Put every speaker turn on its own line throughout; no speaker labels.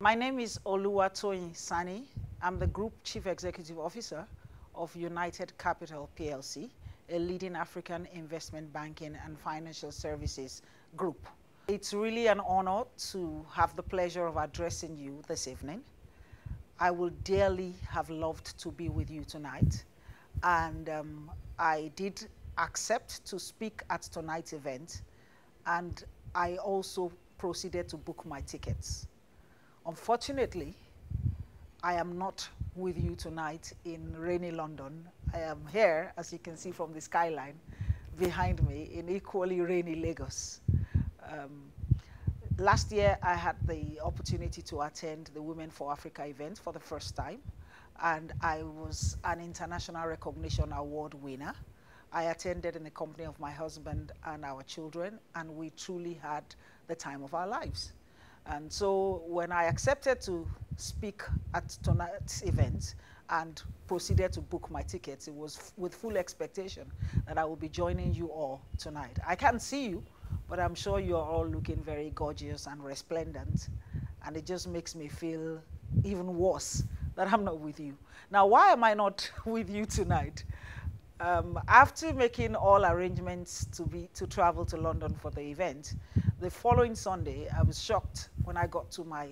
My name is Toyin Sanni. I'm the Group Chief Executive Officer of United Capital PLC, a leading African investment banking and financial services group. It's really an honor to have the pleasure of addressing you this evening. I would dearly have loved to be with you tonight, and I did accept to speak at tonight's event, and I also proceeded to book my tickets. Unfortunately, I am not with you tonight in rainy London. I am here, as you can see from the skyline behind me, in equally rainy Lagos. Last year, I had the opportunity to attend the Women4Africa event for the first time, and I was an international recognition award winner. I attended in the company of my husband and our children, and we truly had the time of our lives. And so when I accepted to speak at tonight's event and proceeded to book my tickets, it was with full expectation that I will be joining you all tonight. I can't see you, but I'm sure you're all looking very gorgeous and resplendent, and it just makes me feel even worse that I'm not with you. Now, why am I not with you tonight? After making all arrangements to travel to London for the event, the following Sunday, I was shocked when I got to my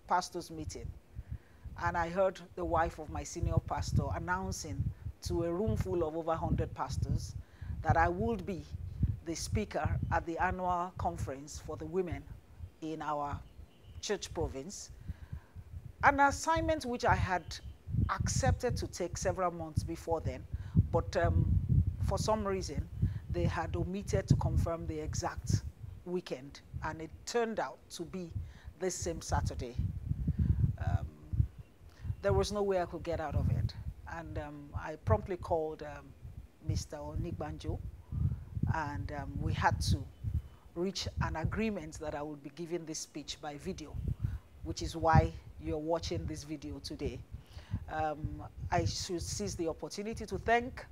pastor's meeting, and I heard the wife of my senior pastor announcing to a room full of over 100 pastors that I would be the speaker at the annual conference for the women in our church province, an assignment which I had accepted to take several months before then, but for some reason, they had omitted to confirm the exact weekend, and it turned out to be this same Saturday. There was no way I could get out of it, and I promptly called Mr. Onigbanjo, and we had to reach an agreement that I would be giving this speech by video, which is why you're watching this video today. I should seize the opportunity to thank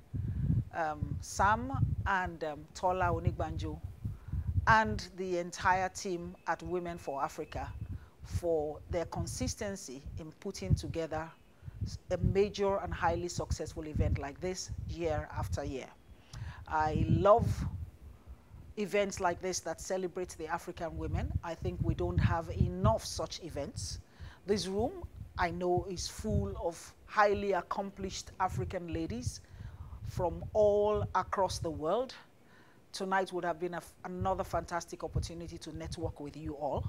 Sam and Tola Onigbanjo and the entire team at Women4Africa for their consistency in putting together a major and highly successful event like this year after year. I love events like this that celebrate the African women. I think we don't have enough such events. This room, I know, is full of highly accomplished African ladies from all across the world. Tonight would have been another fantastic opportunity to network with you all.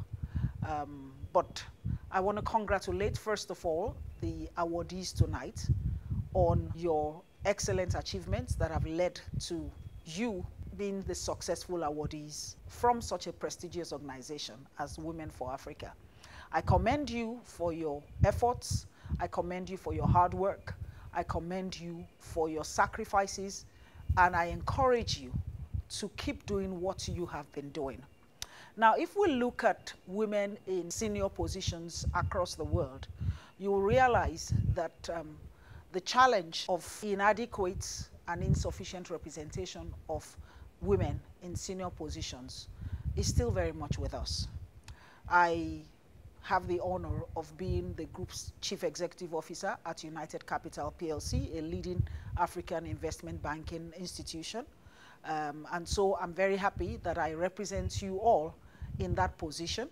But I want to congratulate, first of all, the awardees tonight on your excellent achievements that have led to you being the successful awardees from such a prestigious organization as Women4Africa. I commend you for your efforts. I commend you for your hard work. I commend you for your sacrifices, and I encourage you to keep doing what you have been doing. Now, if we look at women in senior positions across the world, you will realize that the challenge of inadequate and insufficient representation of women in senior positions is still very much with us. I have the honor of being the group's chief executive officer at United Capital PLC, a leading African investment banking institution. And so I'm very happy that I represent you all in that position.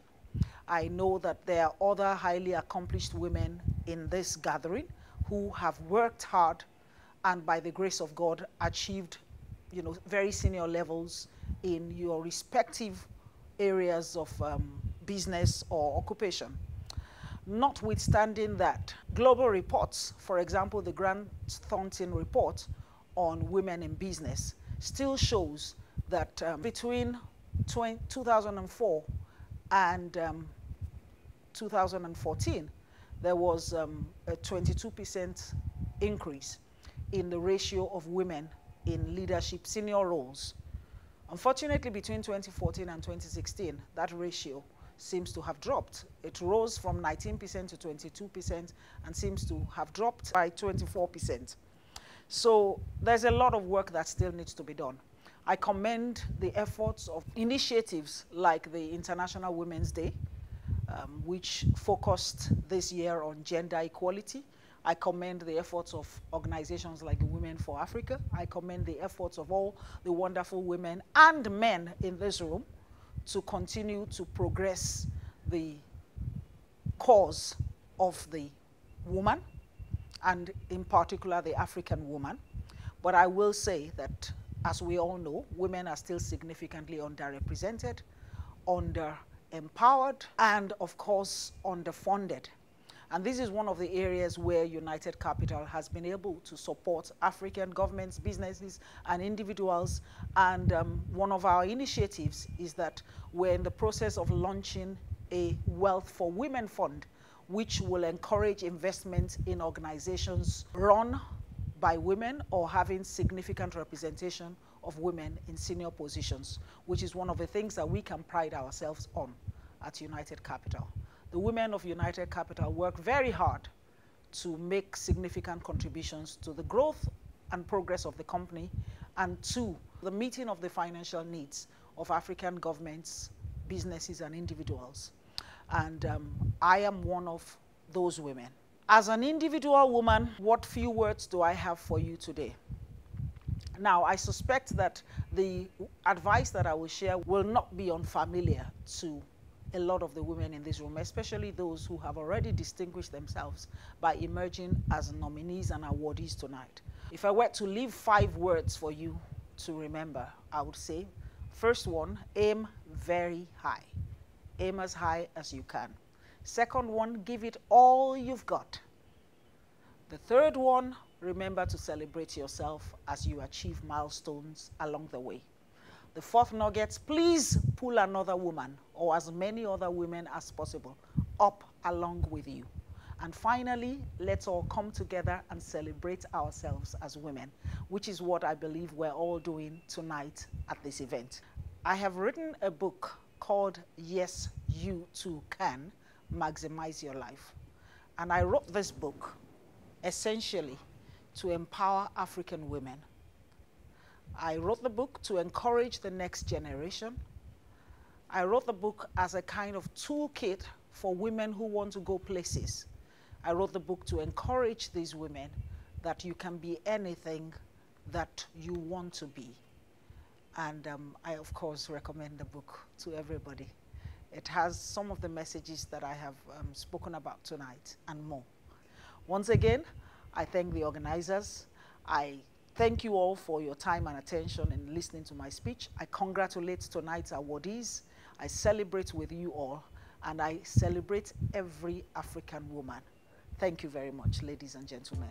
I know that there are other highly accomplished women in this gathering who have worked hard and by the grace of God achieved, very senior levels in your respective areas of business or occupation. Notwithstanding that, global reports, for example, the Grant Thornton report on women in business, still shows that between 2004 and 2014, there was a 22% increase in the ratio of women in leadership senior roles. Unfortunately, between 2014 and 2016, that ratio seems to have dropped. It rose from 19% to 22% and seems to have dropped by 24%. So there's a lot of work that still needs to be done. I commend the efforts of initiatives like the International Women's Day, which focused this year on gender equality. I commend the efforts of organizations like Women4Africa. I commend the efforts of all the wonderful women and men in this room to continue to progress the cause of the woman, and in particular the African woman. But I will say that, as we all know, women are still significantly underrepresented, underempowered, and of course underfunded. And this is one of the areas where United Capital has been able to support African governments, businesses, and individuals. And one of our initiatives is that we're in the process of launching a Wealth for Women Fund, which will encourage investment in organizations run by women or having significant representation of women in senior positions, which is one of the things that we can pride ourselves on at United Capital. The women of United Capital work very hard to make significant contributions to the growth and progress of the company and to the meeting of the financial needs of African governments, businesses, and individuals. And I am one of those women. As an individual woman, what few words do I have for you today? Now, I suspect that the advice that I will share will not be unfamiliar to a lot of the women in this room, especially those who have already distinguished themselves by emerging as nominees and awardees tonight. If I were to leave 5 words for you to remember, I would say, first one, aim very high. Aim as high as you can. Second one, give it all you've got. The third one, remember to celebrate yourself as you achieve milestones along the way. The fourth nugget, please pull another woman or as many other women as possible up along with you. And finally, let's all come together and celebrate ourselves as women, which is what I believe we're all doing tonight at this event. I have written a book called Yes, You Too Can, Maximize Your Life. And I wrote this book essentially to empower African women. I wrote the book to encourage the next generation. I wrote the book as a kind of toolkit for women who want to go places. I wrote the book to encourage these women that you can be anything that you want to be. And I, of course, recommend the book to everybody. It has some of the messages that I have spoken about tonight and more. Once again, I thank the organizers. I thank you all for your time and attention in listening to my speech. I congratulate tonight's awardees. I celebrate with you all, and I celebrate every African woman. Thank you very much, ladies and gentlemen.